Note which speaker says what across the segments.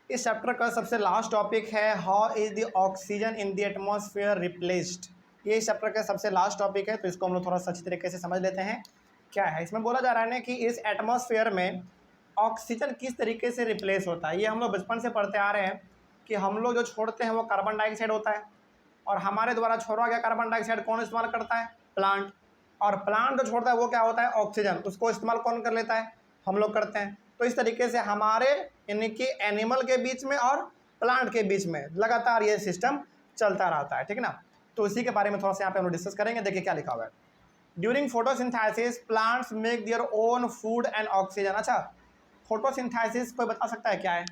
Speaker 1: इस चैप्टर का सबसे लास्ट टॉपिक है how is the oxygen in the atmosphere replaced. ये इस चैप्टर का सबसे लास्ट टॉपिक है, तो इसको हम लोग थोड़ा सा अच्छी तरीके से समझ लेते हैं। क्या है इसमें बोला जा रहा है ना कि इस एटमॉस्फेयर में ऑक्सीजन किस तरीके से रिप्लेस होता है। ये हम लोग बचपन से पढ़ते आ रहे हैं कि हम लोग जो छोड़ते हैं वो कार्बन डाइऑक्साइड होता है, और हमारे द्वारा छोड़ा गया कार्बन डाइऑक्साइड कौन इस्तेमाल करता है? प्लांट। और प्लांट जो छोड़ता है वो क्या होता है? ऑक्सीजन। उसको इस्तेमाल कौन कर लेता है? हम लोग करते हैं। तो इस तरीके से हमारे यानी कि एनिमल के बीच में और प्लांट के बीच में लगातार ये सिस्टम चलता रहता है, ठीक है ना। तो इसी के बारे में थोड़ा सा यहाँ पे हम लोग डिस्कस करेंगे। देखिए क्या लिखा हुआ है, during photosynthesis plants make their own food and oxygen. अच्छा, फोटोसिंथेसिस कोई बता सकता है क्या है?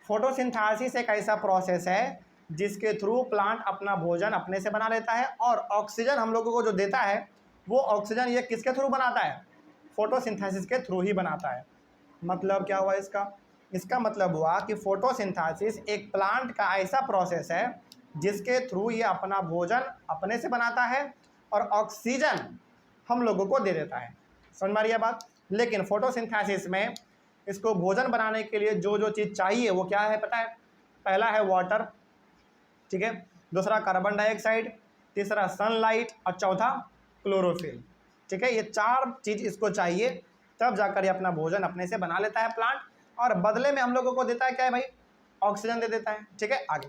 Speaker 1: फोटोसिंथेसिस एक ऐसा प्रोसेस है जिसके थ्रू प्लांट अपना भोजन अपने से बना लेता है, और ऑक्सीजन हम लोगों को जो देता है वो ऑक्सीजन ये किसके थ्रू बनाता है? फोटोसिंथेसिस के थ्रू ही बनाता है। मतलब क्या हुआ इसका? इसका मतलब हुआ कि फोटोसिंथेसिस एक प्लांट का ऐसा प्रोसेस है जिसके थ्रू ये अपना भोजन अपने से बनाता है और ऑक्सीजन हम लोगों को दे देता है। समझ में आ रही है बात? लेकिन फोटोसिंथेसिस में इसको भोजन बनाने के लिए जो जो चीज़ चाहिए वो क्या है पता है? पहला है वाटर, ठीक है, दूसरा कार्बन डाइऑक्साइड, तीसरा सनलाइट और चौथा क्लोरोफिल, ठीक है। ये चार चीज़ इसको चाहिए, तब जाकर ये अपना भोजन अपने से बना लेता है प्लांट, और बदले में हम लोगों को देता है क्या है भाई? ऑक्सीजन दे देता है, ठीक है। आगे,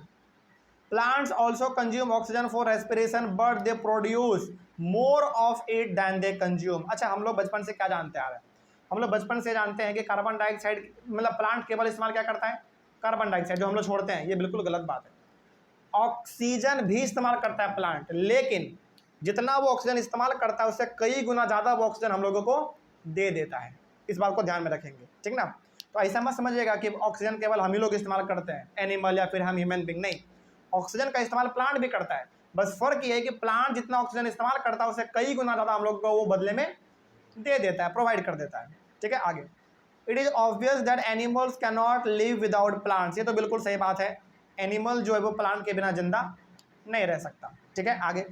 Speaker 1: plants also consume oxygen for respiration but they produce more of it than they consume. अच्छा, हम लोग बचपन से क्या जानते आ रहे हैं? हम लोग बचपन से जानते हैं कि कार्बन डाइऑक्साइड मतलब प्लांट केवल इस्तेमाल क्या करता है? कार्बन डाइऑक्साइड जो हम लोग छोड़ते हैं। ये बिल्कुल गलत बात है। ऑक्सीजन भी इस्तेमाल करता है प्लांट, लेकिन जितना वो ऑक्सीजन इस्तेमाल करता है उससे कई गुना ज़्यादा वो ऑक्सीजन हम लोगों को दे देता है। इस बात को ध्यान में रखेंगे, ठीक ना। तो ऐसा मत समझिएगा कि ऑक्सीजन केवल हम ही लोग इस्तेमाल करते हैं, एनिमल या फिर हम ह्यूमन बींग, नहीं। ऑक्सीजन का इस्तेमाल प्लांट भी करता है, बस फर्क ये है कि प्लांट जितना ऑक्सीजन इस्तेमाल करता है उससे कई गुना ज़्यादा हम लोग को वो बदले में दे देता है, प्रोवाइड कर देता है, ठीक है। आगे, it is obvious that animals can not live without plants. ये तो बिल्कुल सही बात है, एनिमल जो है वो प्लांट के बिना जिंदा नहीं रह सकता, ठीक है। आगे,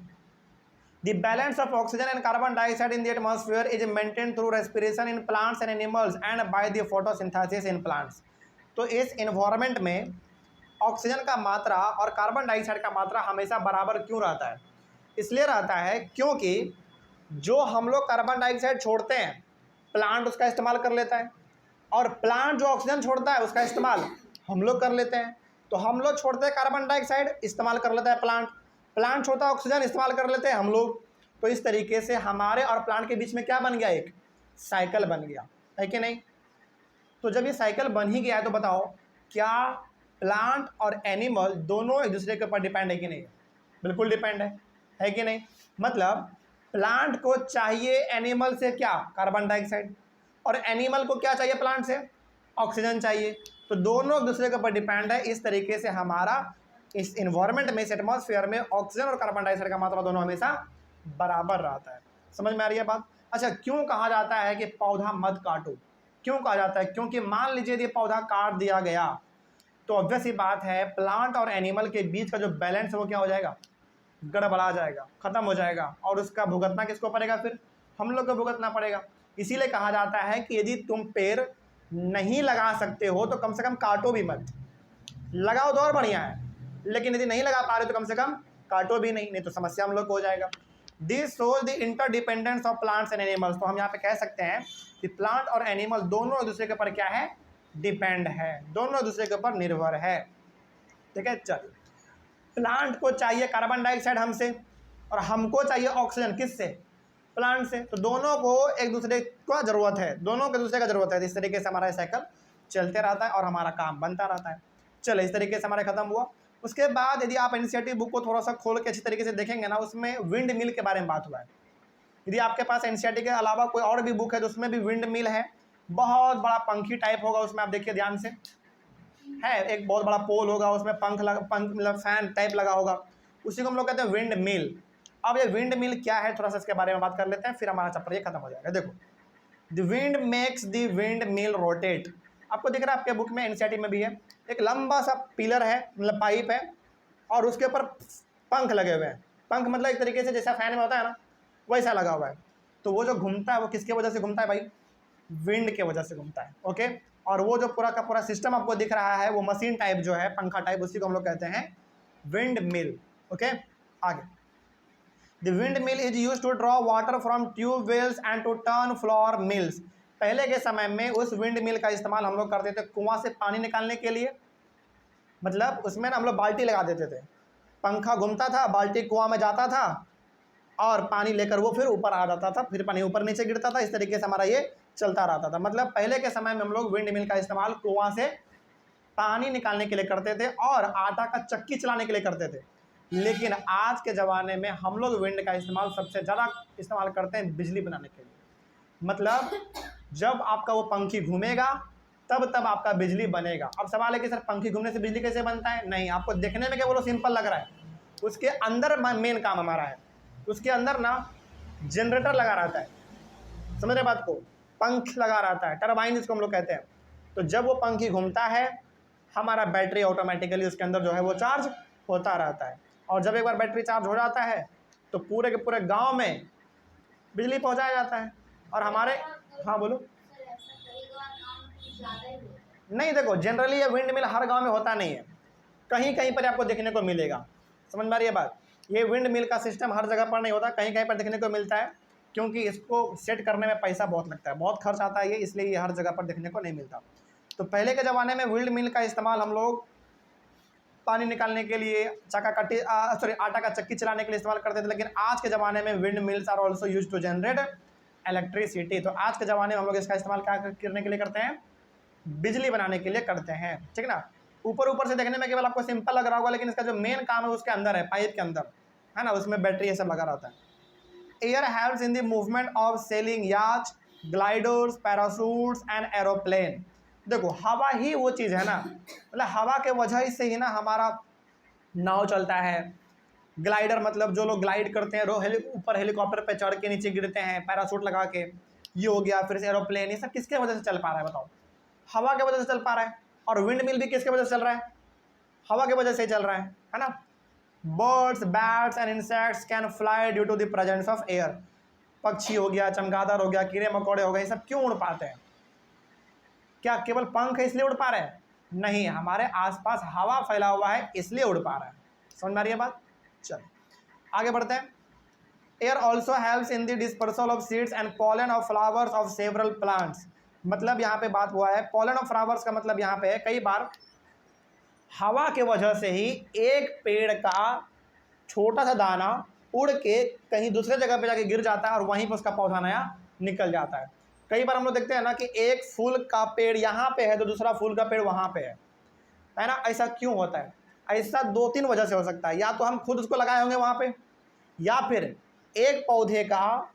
Speaker 1: the balance of oxygen and carbon dioxide in the atmosphere is maintain through respiration in plants and animals and by the photosynthesis in plants. तो इस इन्वायरमेंट में ऑक्सीजन का मात्रा और कार्बन डाइऑक्साइड का मात्रा हमेशा बराबर क्यों रहता है? इसलिए रहता है क्योंकि जो हम लोग कार्बन डाइऑक्साइड छोड़ते हैं प्लांट उसका इस्तेमाल कर लेता है, और प्लांट जो ऑक्सीजन छोड़ता है उसका इस्तेमाल हम लोग कर लेते हैं। तो हम लोग छोड़ते हैं कार्बन डाइऑक्साइड, इस्तेमाल कर लेता है प्लांट, प्लांट छोड़ता है ऑक्सीजन, इस्तेमाल कर लेते हैं हम लोग। तो इस तरीके से हमारे और प्लांट के बीच में क्या बन गया? एक साइकिल बन गया, है कि नहीं? तो जब ये साइकिल बन ही गया है तो बताओ, क्या प्लांट और एनिमल दोनों एक दूसरे के ऊपर डिपेंड है कि नहीं? बिल्कुल डिपेंड है कि नहीं? मतलब प्लांट को चाहिए एनिमल से क्या? कार्बन डाइऑक्साइड, और एनिमल को क्या चाहिए? प्लांट से ऑक्सीजन चाहिए। तो दोनों एक दूसरे के ऊपर डिपेंड है। इस तरीके से हमारा इस इन्वायरमेंट में, इस एटमॉस्फेयर में ऑक्सीजन और कार्बन डाइऑक्साइड का मात्रा दोनों हमेशा बराबर रहता है। समझ में आ रही है बात? अच्छा, क्यों कहा जाता है कि पौधा मत काटो? क्यों कहा जाता है? क्योंकि मान लीजिए यदि पौधा काट दिया गया तो ऑब्वियस ही बात है प्लांट और एनिमल के बीच का जो बैलेंस है वो क्या हो जाएगा? गड़बड़ा जाएगा, खत्म हो जाएगा, और उसका भुगतना किसको पड़ेगा? फिर हम लोग को भुगतना पड़ेगा। इसीलिए कहा जाता है कि यदि तुम पेड़ नहीं लगा सकते हो तो कम से कम काटो भी मत। लगाओ तो और बढ़िया है, लेकिन यदि नहीं लगा पा रहे तो कम से कम काटो भी नहीं तो समस्या हम लोग को हो जाएगा। This shows the interdependence of plants and animals. तो हम यहाँ पे कह सकते हैं कि प्लांट और एनिमल दोनों एक दूसरे के ऊपर क्या है? डिपेंड है, दोनों एक दूसरे के ऊपर निर्भर है, ठीक है। चलिए, प्लांट को चाहिए कार्बन डाइऑक्साइड हमसे, और हमको चाहिए ऑक्सीजन किससे? प्लांट से। तो दोनों को एक दूसरे का जरूरत है, दोनों को दूसरे का जरूरत है। इस तरीके से हमारा साइकिल चलते रहता है और हमारा काम बनता रहता है। चलो, इस तरीके से हमारा खत्म हुआ। उसके बाद यदि आप एनसीईआरटी बुक को थोड़ा सा खोल के अच्छी तरीके से देखेंगे ना, उसमें विंड मिल के बारे में बात हुआ है। यदि आपके पास एनसीईआरटी के अलावा कोई और भी बुक है तो उसमें भी विंड मिल है, बहुत बड़ा पंखी टाइप होगा उसमें, आप देखिए ध्यान से, है एक बहुत बड़ा पोल होगा, उसमें पंख मतलब फैन टाइप लगा होगा, उसी को हम लोग कहते हैं विंड मिल। अब ये विंड मिल क्या है, थोड़ा सा इसके बारे में बात कर लेते हैं, फिर हमारा चैप्टर ये खत्म हो जाएगा। देखो, the wind makes the wind mill rotate. आपको दिख रहा है आपके बुक में, एनसीईआरटी में भी है, एक लंबा सा पिलर है, मतलब पाइप है, और उसके ऊपर पंख लगे हुए हैं। पंख मतलब एक तरीके से जैसा फैन में होता है ना, वैसा लगा हुआ है। तो वो जो घूमता है वो किसके वजह से घूमता है भाई? विंड के वजह से घूमता है, ओके। और वो जो पूरा का पूरा सिस्टम आपको दिख रहा है वो मशीन टाइप जो है, पंखा टाइप, उसी को हम लोग कहते हैं विंड मिल। ओके, आगे, the windmill is use to draw water from tube wells and to turn flour mills. पहले के समय में उस विंड मिल का इस्तेमाल हम लोग करते थे कुआं से पानी निकालने के लिए। मतलब उसमें ना हम लोग बाल्टी लगा देते थे, पंखा घूमता था, बाल्टी कुआं में जाता था और पानी लेकर वो फिर ऊपर आ जाता था, फिर पानी ऊपर नीचे गिरता था। इस तरीके से हमारा ये चलता रहता था। मतलब पहले के समय में हम लोग विंड मिल का इस्तेमाल कुआं से पानी निकालने के लिए करते थे और आटा का चक्की चलाने के लिए करते थे। लेकिन आज के ज़माने में हम लोग विंड का इस्तेमाल सबसे ज़्यादा इस्तेमाल करते हैं बिजली बनाने के लिए। मतलब जब आपका वो पंखी घूमेगा तब आपका बिजली बनेगा। अब सवाल है कि सर पंखी घूमने से बिजली कैसे बनता है? नहीं, आपको देखने में क्या बोलो सिंपल लग रहा है, उसके अंदर मेन काम हमारा है। उसके अंदर ना जनरेटर लगा रहता है, समझ रहे बात को, पंख लगा रहता है, टरबाइन जिसको हम लोग कहते हैं। तो जब वो पंखी घूमता है हमारा बैटरी ऑटोमेटिकली उसके अंदर जो है वो चार्ज होता रहता है। और जब एक बार बैटरी चार्ज हो जाता है तो पूरे के पूरे गांव में बिजली पहुंचाया जाता है। और हमारे, हाँ बोलो। नहीं, देखो जनरली ये विंड मिल हर गांव में होता नहीं है, कहीं कहीं पर आपको देखने को मिलेगा। समझ में आ रही है बात? ये विंड मिल का सिस्टम हर जगह पर नहीं होता, कहीं कहीं पर देखने को मिलता है, क्योंकि इसको सेट करने में पैसा बहुत लगता है, बहुत खर्च आता है ये, इसलिए ये हर जगह पर देखने को नहीं मिलता। तो पहले के ज़माने में विंड मिल का इस्तेमाल हम लोग पानी निकालने के लिए, आटा का चक्की चलाने के लिए इस्तेमाल करते थे। लेकिन आज के ज़माने में windmills are also use to generate electricity. तो आज के ज़माने में हम लोग इसका इस्तेमाल क्या करने के लिए करते हैं? बिजली बनाने के लिए करते हैं, ठीक ना। ऊपर से देखने में केवल आपको सिंपल लग रहा होगा, लेकिन इसका जो मेन काम है उसके अंदर है, पाइप के अंदर है ना, उसमें बैटरी ये सब लगा रहता है। Air helps in the movement of selling याच, ग्लाइडर्स, पैराशूट्स एंड एरोप्लेन। देखो हवा ही वो चीज़ है ना, मतलब हवा के वजह से ही ना हमारा नाव चलता है। ग्लाइडर मतलब जो लोग ग्लाइड करते हैं, ऊपर हेलीकॉप्टर पे चढ़ के नीचे गिरते हैं पैराशूट लगा के, ये हो गया। फिर से एरोप्लेन, ये सब किसके वजह से चल पा रहा है बताओ? हवा के वजह से चल पा रहा है। और विंड मिल भी किसके वजह से चल रहा है? हवा के वजह से चल रहा है ना। Birds, bats and insects can fly due to the presence of air. पक्षी हो गया, चमगादड़ हो गया, कीड़े मकोड़े हो गए, ये सब क्यों उड़ पाते हैं? क्या केवल पंख है इसलिए उड़ पा रहे हैं? नहीं, हमारे आसपास हवा फैला हुआ है इसलिए उड़ पा रहा है। समझ में आ रही है बात? चलो आगे बढ़ते हैं। Air also helps in the dispersal of seeds and pollen of flowers of several plants. मतलब यहाँ पे बात हुआ है पॉलन ऑफ फ्लावर्स का मतलब यहाँ पे है कई बार हवा के वजह से ही एक पेड़ का छोटा सा दाना उड़ के कहीं दूसरे जगह पे जाके गिर जाता है और वहीं पर उसका पौधा नया निकल जाता है। कई बार हम लोग देखते हैं ना कि एक फूल का पेड़ यहाँ पे है तो दूसरा फूल का पेड़ वहाँ पे है ना। ऐसा क्यों होता है? ऐसा 2-3 वजह से हो सकता है। या तो हम खुद उसको लगाए होंगे वहाँ पे, या फिर एक पौधे का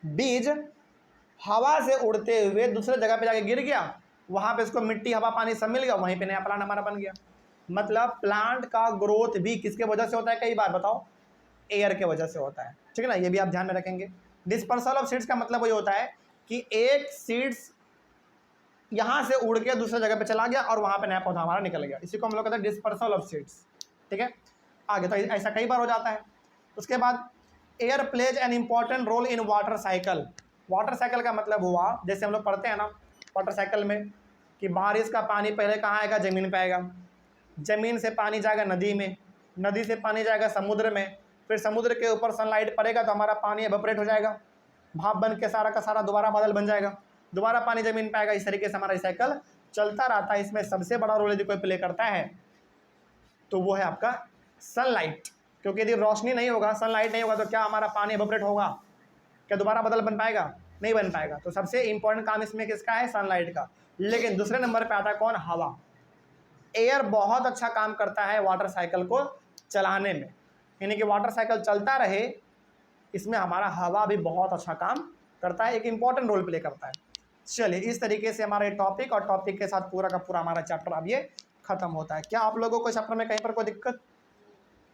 Speaker 1: बीज हवा से उड़ते हुए दूसरे जगह पे जाके गिर गया, वहाँ पे इसको मिट्टी हवा पानी सब मिल गया, वहीं पे नया प्लांट हमारा बन गया। मतलब प्लांट का ग्रोथ भी किसके वजह से होता है? कई बार बताओ, एयर के वजह से होता है, ठीक है ना। ये भी आप ध्यान में रखेंगे। डिस्पर्सल ऑफ सीड्स का मतलब वही होता है कि एक सीड्स यहाँ से उड़ के दूसरे जगह पे चला गया और वहाँ पे नया पौधा हमारा निकल गया, इसी को हम लोग कहते हैं डिस्पर्सल ऑफ सीड्स, ठीक है। आगे तो ऐसा कई बार हो जाता है। उसके बाद air plays an important role in water cycle. Water cycle का मतलब हुआ, जैसे हम लोग पढ़ते हैं ना वाटर साइकिल में, कि बारिश का पानी पहले कहाँ आएगा? ज़मीन पे आएगा, ज़मीन से पानी जाएगा नदी में, नदी से पानी जाएगा समुद्र में, फिर समुद्र के ऊपर सनलाइट पड़ेगा तो हमारा पानी एवेपोरेट हो जाएगा, भाप बन के सारा का सारा दोबारा बादल बन जाएगा, दोबारा पानी ज़मीन पे आएगा। इस तरीके से हमारा साइकिल चलता रहता है। इसमें सबसे बड़ा रोल यदि कोई प्ले करता है तो वो है आपका सनलाइट, क्योंकि यदि रोशनी नहीं होगा, सनलाइट नहीं होगा तो क्या हमारा पानी एवेपोरेट होगा? क्या दोबारा बादल बन पाएगा? नहीं बन पाएगा। तो सबसे इंपॉर्टेंट काम इसमें किसका है? सनलाइट का। लेकिन दूसरे नंबर पे आता है कौन? हवा। एयर बहुत अच्छा काम करता है वाटर साइकिल को चलाने में, यानी कि वाटर साइकिल चलता रहे, इसमें हमारा हवा भी बहुत अच्छा काम करता है, एक इंपॉर्टेंट रोल प्ले करता है। चलिए इस तरीके से हमारा टॉपिक और टॉपिक के साथ पूरा का पूरा हमारा चैप्टर अब ये खत्म होता है। क्या आप लोगों को चैप्टर में कहीं पर कोई दिक्कत?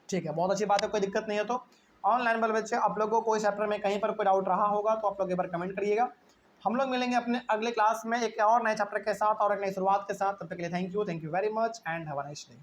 Speaker 1: ठीक है, बहुत अच्छी बात है, कोई दिक्कत नहीं है। तो ऑनलाइन वाले बच्चे आप लोगों को इस चैप्टर में कहीं पर कोई डाउट रहा होगा तो आप लोग एक बार कमेंट करिएगा। हम लोग मिलेंगे अपने अगले क्लास में एक और नए चैप्टर के साथ और एक नई शुरुआत के साथ। तब तक के लिए thank you very much and have a nice day.